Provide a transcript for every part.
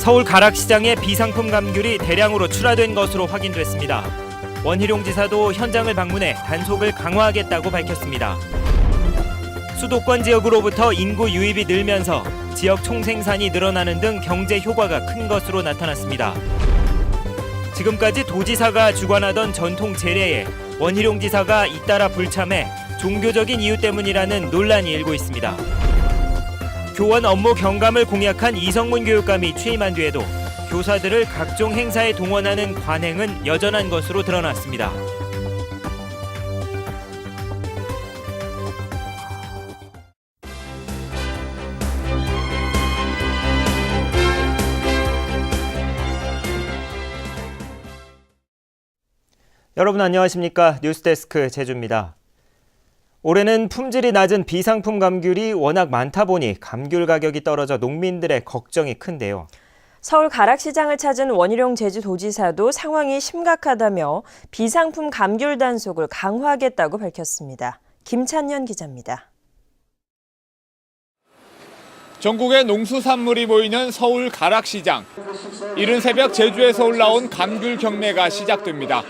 서울 가락시장에 비상품 감귤이 대량으로 출하된 것으로 확인됐습니다. 원희룡 지사도 현장을 방문해 단속을 강화하겠다고 밝혔습니다. 수도권 지역으로부터 인구 유입이 늘면서 지역 총생산이 늘어나는 등 경제 효과가 큰 것으로 나타났습니다. 지금까지 도지사가 주관하던 전통 제례에 원희룡 지사가 잇따라 불참해 종교적인 이유 때문이라는 논란이 일고 있습니다. 교원 업무 경감을 공약한 이성문 교육감이 취임한 뒤에도 교사들을 각종 행사에 동원하는 관행은 여전한 것으로 드러났습니다. 여러분 안녕하십니까? 뉴스데스크 제주입니다. 올해는 품질이 낮은 비상품 감귤이 워낙 많다 보니 감귤 가격이 떨어져 농민들의 걱정이 큰데요. 서울 가락시장을 찾은 원희룡 제주도지사도 상황이 심각하다며 비상품 감귤 단속을 강화하겠다고 밝혔습니다. 김찬년 기자입니다. 전국의 농수산물이 보이는 서울 가락시장. 이른 새벽 제주에서 올라온 감귤 경매가 시작됩니다.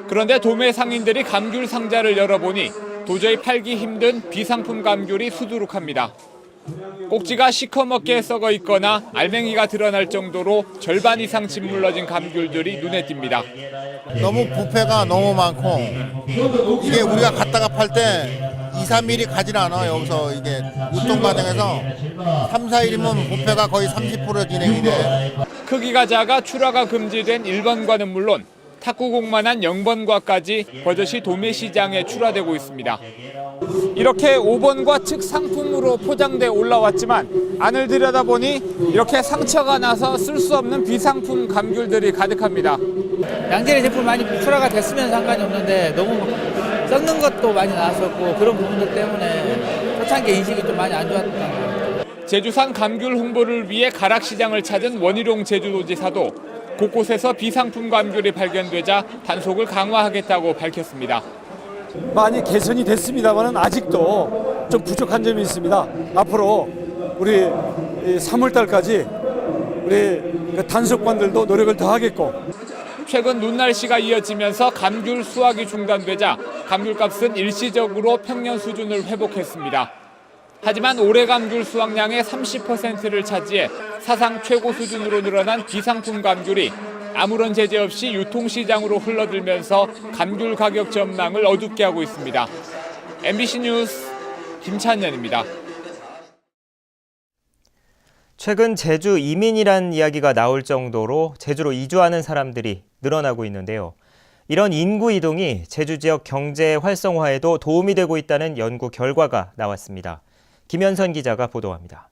그런데 도매 상인들이 감귤 상자를 열어보니 도저히 팔기 힘든 비상품 감귤이 수두룩합니다. 꼭지가 시커멓게 썩어 있거나 알맹이가 드러날 정도로 절반 이상 짓물러진 감귤들이 눈에 띕니다. 너무 부패가 너무 많고 이게 우리가 갖다가 팔 때 2-3일이 가진 않아. 여기서 이게 유통 과정에서 3-4일이면 부패가 거의 30% 진행이 돼. 크기가 작아 출하가 금지된 1번과는 물론 탁구공만한 0번과까지 버젓이 도매시장에 출하되고 있습니다. 이렇게 5번과 측 상품으로 포장돼 올라왔지만 안을 들여다보니 이렇게 상처가 나서 쓸 수 없는 비상품 감귤들이 가득합니다. 양질의 제품 많이 출하가 됐으면 상관이 없는데 너무 썩는 것도 많이 나왔었고 그런 부분들 때문에 초창기 인식이 좀 많이 안 좋았던 것 같아요. 제주산 감귤 홍보를 위해 가락시장을 찾은 원희룡 제주도지사도 곳곳에서 비상품 감귤이 발견되자 단속을 강화하겠다고 밝혔습니다. 많이 개선이 됐습니다만 아직도 좀 부족한 점이 있습니다. 앞으로 우리 3월 달까지 우리 단속관들도 노력을 더 하겠고. 최근 눈 날씨가 이어지면서 감귤 수확이 중단되자 감귤값은 일시적으로 평년 수준을 회복했습니다. 하지만 올해 감귤 수확량의 30%를 차지해 사상 최고 수준으로 늘어난 비상품 감귤이 아무런 제재 없이 유통시장으로 흘러들면서 감귤 가격 전망을 어둡게 하고 있습니다. MBC 뉴스 김찬년입니다. 최근 제주 이민이란 이야기가 나올 정도로 제주로 이주하는 사람들이 늘어나고 있는데요. 이런 인구 이동이 제주 지역 경제 활성화에도 도움이 되고 있다는 연구 결과가 나왔습니다. 김현선 기자가 보도합니다.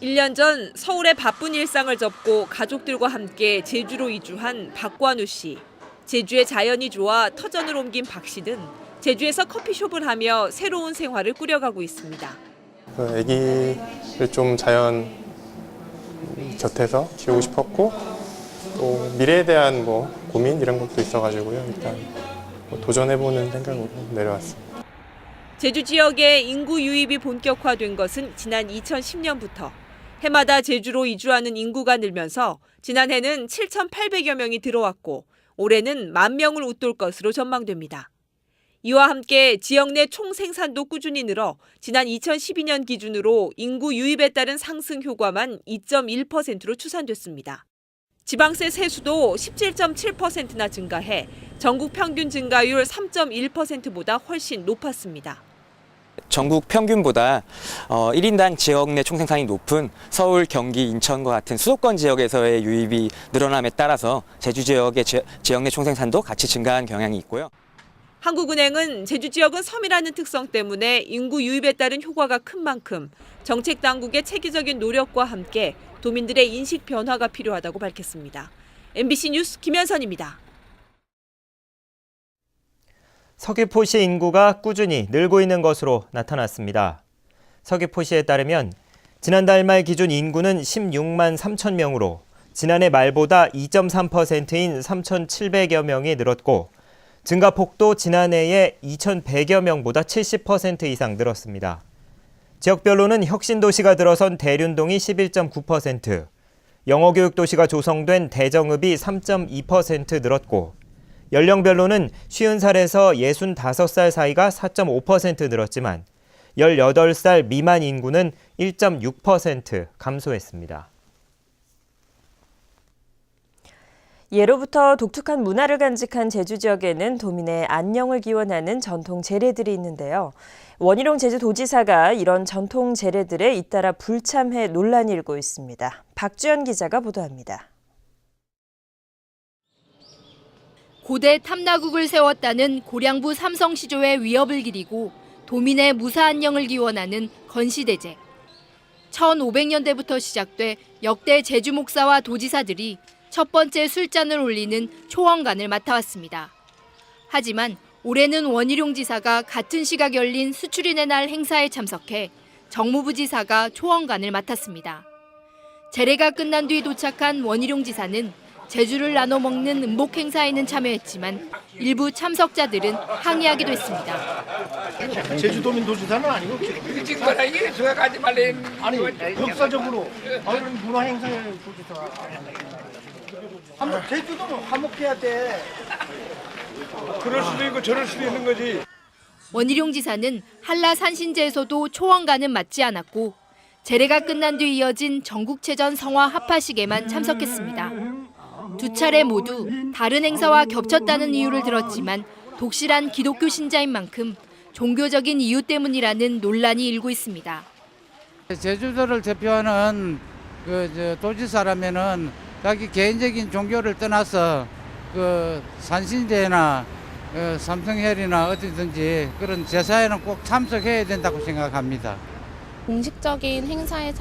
1년 전 서울의 바쁜 일상을 접고 가족들과 함께 제주로 이주한 박관우 씨. 제주의 자연이 좋아 터전을 옮긴 박 씨는 제주에서 커피숍을 하며 새로운 생활을 꾸려가고 있습니다. 아기를 좀 자연 곁에서 키우고 싶었고 또 미래에 대한 고민 이런 것도 있어가지고요. 일단 도전해보는 생각으로 내려왔습니다. 제주 지역의 인구 유입이 본격화된 것은 지난 2010년부터 해마다 제주로 이주하는 인구가 늘면서 지난해는 7,800여 명이 들어왔고 올해는 10,000명을 웃돌 것으로 전망됩니다. 이와 함께 지역 내 총생산도 꾸준히 늘어 지난 2012년 기준으로 인구 유입에 따른 상승 효과만 2.1%로 추산됐습니다. 지방세 세수도 17.7%나 증가해 전국 평균 증가율 3.1%보다 훨씬 높았습니다. 전국 평균보다 1인당 지역 내 총생산이 높은 서울, 경기, 인천과 같은 수도권 지역에서의 유입이 늘어남에 따라서 제주 지역의 지역 내 총생산도 같이 증가한 경향이 있고요. 한국은행은 제주 지역은 섬이라는 특성 때문에 인구 유입에 따른 효과가 큰 만큼 정책 당국의 체계적인 노력과 함께 도민들의 인식 변화가 필요하다고 밝혔습니다. MBC 뉴스 김현선입니다. 서귀포시 인구가 꾸준히 늘고 있는 것으로 나타났습니다. 서귀포시에 따르면 지난달 말 기준 인구는 16만 3천 명으로 지난해 말보다 2.3%인 3,700여 명이 늘었고 증가폭도 지난해의 2,100여 명보다 70% 이상 늘었습니다. 지역별로는 혁신도시가 들어선 대륜동이 11.9%, 영어교육도시가 조성된 대정읍이 3.2% 늘었고 연령별로는 50살에서 65살 사이가 4.5% 늘었지만 18살 미만 인구는 1.6% 감소했습니다. 예로부터 독특한 문화를 간직한 제주 지역에는 도민의 안녕을 기원하는 전통 제례들이 있는데요. 원희룡 제주도지사가 이런 전통 제례들에 잇따라 불참해 논란이 일고 있습니다. 박주연 기자가 보도합니다. 고대 탐나국을 세웠다는 고량부 삼성시조의 위협을 기리고 도민의 무사 안녕을 기원하는 건시대제. 1500년대부터 시작돼 역대 제주 목사와 도지사들이 첫 번째 술잔을 올리는 초원간을 맡아왔습니다. 하지만 올해는 원희룡 지사가 같은 시각 열린 수출인의 날 행사에 참석해 정무부 지사가 초원간을 맡았습니다. 제례가 끝난 뒤 도착한 원희룡 지사는 제주를 나눠 먹는 음복 행사에는 참여했지만 일부 참석자들은 항의하기도 했습니다. 제주도민 도지사는 아니고 지금 거라 이게 수가 가지 말래. 아니 역사적으로 문화 행사의 도지사. 제주도는 화목해야 돼. 그럴 수도 있고 저럴 수도 있는 거지. 원희룡 지사는 한라 산신제에서도 초원간은 맞지 않았고 제례가 끝난 뒤 이어진 전국체전 성화 합파식에만 참석했습니다. 두 차례 모두 다른 행사와 겹쳤다는 이유를 들었지만 독실한 기독교 신자인 만큼 종교적인 이유 때문이라는 논란이 일고 있습니다. 제주도를 대표하는 도지사라면은 자기 개인적인 종교를 떠나서 산신제나 삼성혈이나 어디든지 그런 제사에는 꼭 참석해야 된다고 생각합니다. 공식적인 행사에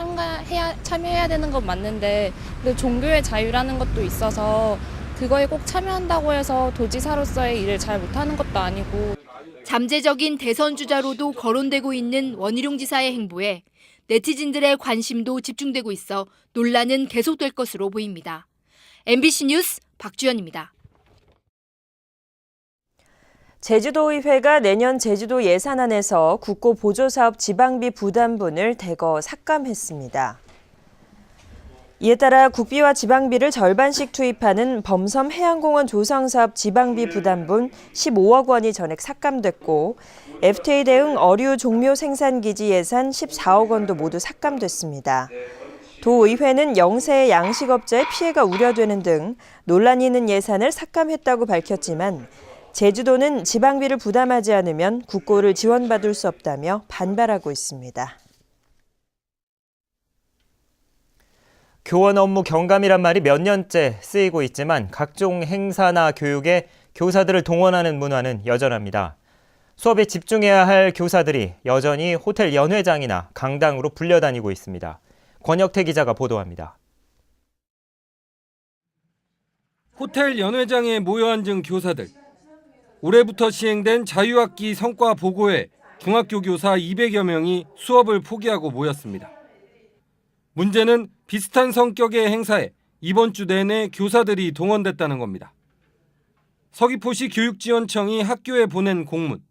참여해야 되는 건 맞는데 종교의 자유라는 것도 있어서 그거에 꼭 참여한다고 해서 도지사로서의 일을 잘 못하는 것도 아니고. 잠재적인 대선 주자로도 거론되고 있는 원희룡 지사의 행보에 네티즌들의 관심도 집중되고 있어 논란은 계속될 것으로 보입니다. MBC 뉴스 박주연입니다. 제주도의회가 내년 제주도 예산안에서 국고 보조사업 지방비 부담분을 대거 삭감했습니다. 이에 따라 국비와 지방비를 절반씩 투입하는 범섬 해양공원 조성사업 지방비 부담분 15억 원이 전액 삭감됐고 FTA 대응 어류 종묘 생산기지 예산 14억 원도 모두 삭감됐습니다. 도의회는 영세 양식업자의 피해가 우려되는 등 논란이 있는 예산을 삭감했다고 밝혔지만 제주도는 지방비를 부담하지 않으면 국고를 지원받을 수 없다며 반발하고 있습니다. 교원 업무 경감이란 말이 몇 년째 쓰이고 있지만 각종 행사나 교육에 교사들을 동원하는 문화는 여전합니다. 수업에 집중해야 할 교사들이 여전히 호텔 연회장이나 강당으로 불려다니고 있습니다. 권혁태 기자가 보도합니다. 호텔 연회장에 모여 앉은 교사들. 올해부터 시행된 자유학기 성과 보고회 중학교 교사 200여 명이 수업을 포기하고 모였습니다. 문제는 비슷한 성격의 행사에 이번 주 내내 교사들이 동원됐다는 겁니다. 서귀포시 교육지원청이 학교에 보낸 공문.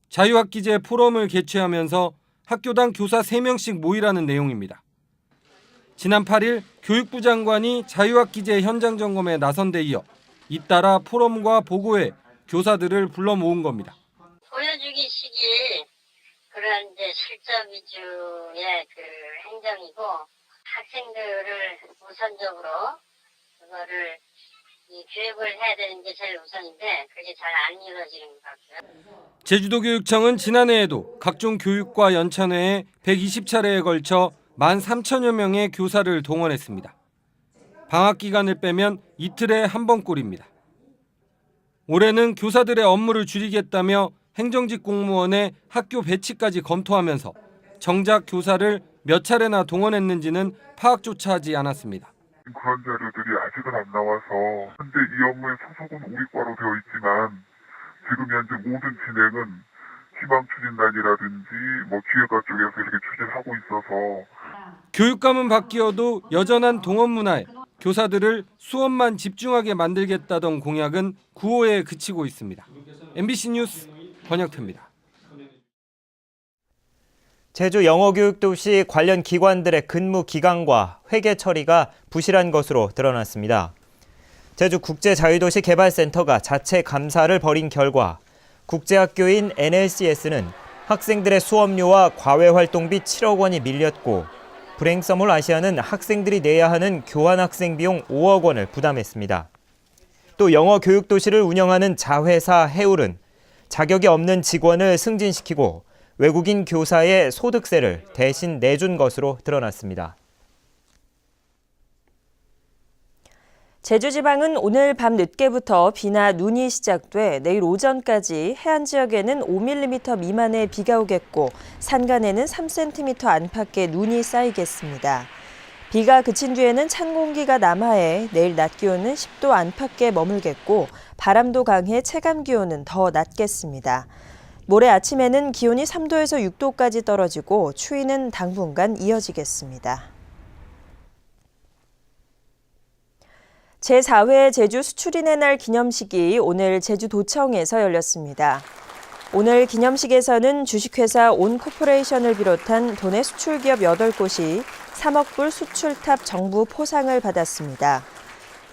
자유학기제 포럼을 개최하면서 학교당 교사 3명씩 모이라는 내용입니다. 지난 8일 교육부 장관이 자유학기제 현장 점검에 나선 데 이어 잇따라 포럼과 보고회 교사들을 불러 모은 겁니다. 보여주기 시기 그런 이제 실적 위주의 행정이고 학생들을 우선적으로 그거를 교육을 해야 되는 게 제일 우선인데 그게 잘 안 이루어지는 것 같고요. 제주도교육청은 지난해에도 각종 교육과 연찬회에 120차례에 걸쳐 13,000여 명의 교사를 동원했습니다. 방학 기간을 빼면 이틀에 한 번꼴입니다. 올해는 교사들의 업무를 줄이겠다며 행정직 공무원의 학교 배치까지 검토하면서 정작 교사를 몇 차례나 동원했는지는 파악조차 하지 않았습니다. 그런 자료들이 아직은 안 나와서 현재 이 업무의 소속은 우리 과로 되어 있지만 지금 현재 모든 진행은 희망추진단이라든지 기획과 쪽에서 이렇게 추진하고 있어서 교육감은 바뀌어도 여전한 동원 문화에 교사들을 수업만 집중하게 만들겠다던 공약은 구호에 그치고 있습니다. MBC 뉴스 권혁태입니다. 제주 영어교육도시 관련 기관들의 근무 기간과 회계 처리가 부실한 것으로 드러났습니다. 제주국제자유도시 개발센터가 자체 감사를 벌인 결과 국제학교인 NLCS는 학생들의 수업료와 과외활동비 7억 원이 밀렸고 브랭서몰 아시아는 학생들이 내야 하는 교환학생 비용 5억 원을 부담했습니다. 또 영어교육도시를 운영하는 자회사 해울은 자격이 없는 직원을 승진시키고 외국인 교사의 소득세를 대신 내준 것으로 드러났습니다. 제주지방은 오늘 밤 늦게부터 비나 눈이 시작돼 내일 오전까지 해안 지역에는 5mm 미만의 비가 오겠고 산간에는 3cm 안팎의 눈이 쌓이겠습니다. 비가 그친 뒤에는 찬 공기가 남하해 내일 낮 기온은 10도 안팎에 머물겠고 바람도 강해 체감 기온은 더 낮겠습니다. 모레 아침에는 기온이 3도에서 6도까지 떨어지고 추위는 당분간 이어지겠습니다. 제4회 제주 수출인의 날 기념식이 오늘 제주도청에서 열렸습니다. 오늘 기념식에서는 주식회사 온코퍼레이션을 비롯한 도내 수출기업 8곳이 3억 불 수출탑 정부 포상을 받았습니다.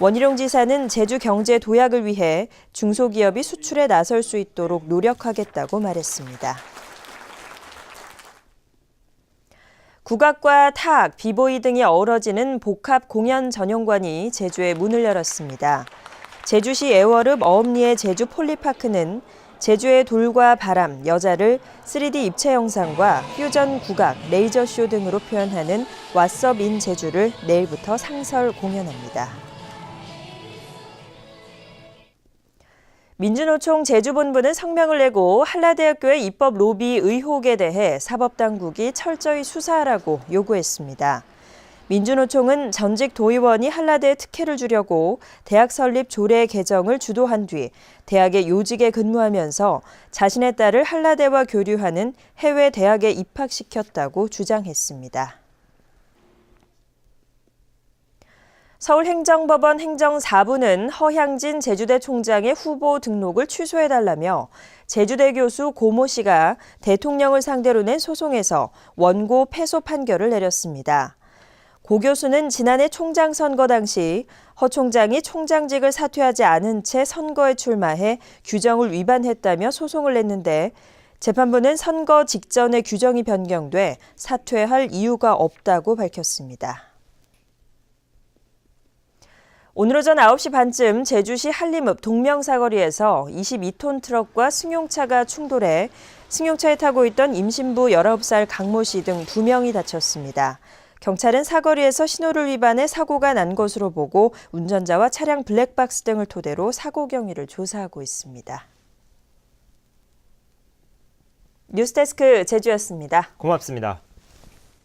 원희룡 지사는 제주 경제 도약을 위해 중소기업이 수출에 나설 수 있도록 노력하겠다고 말했습니다. 국악과 타악, 비보이 등이 어우러지는 복합 공연 전용관이 제주에 문을 열었습니다. 제주시 애월읍 어음리의 제주 폴리파크는 제주의 돌과 바람, 여자를 3D 입체 영상과 퓨전 국악, 레이저쇼 등으로 표현하는 왓썹 인 제주를 내일부터 상설 공연합니다. 민주노총 제주본부는 성명을 내고 한라대학교의 입법 로비 의혹에 대해 사법당국이 철저히 수사하라고 요구했습니다. 민주노총은 전직 도의원이 한라대에 특혜를 주려고 대학 설립 조례 개정을 주도한 뒤 대학의 요직에 근무하면서 자신의 딸을 한라대와 교류하는 해외 대학에 입학시켰다고 주장했습니다. 서울행정법원 행정4부는 허향진 제주대 총장의 후보 등록을 취소해달라며 제주대 교수 고모 씨가 대통령을 상대로 낸 소송에서 원고 패소 판결을 내렸습니다. 고 교수는 지난해 총장 선거 당시 허 총장이 총장직을 사퇴하지 않은 채 선거에 출마해 규정을 위반했다며 소송을 냈는데 재판부는 선거 직전에 규정이 변경돼 사퇴할 이유가 없다고 밝혔습니다. 오늘 오전 9시 반쯤 제주시 한림읍 동명사거리에서 22톤 트럭과 승용차가 충돌해 승용차에 타고 있던 임신부 19살 강모 씨 등 2명이 다쳤습니다. 경찰은 사거리에서 신호를 위반해 사고가 난 것으로 보고 운전자와 차량 블랙박스 등을 토대로 사고 경위를 조사하고 있습니다. 뉴스데스크 제주였습니다. 고맙습니다.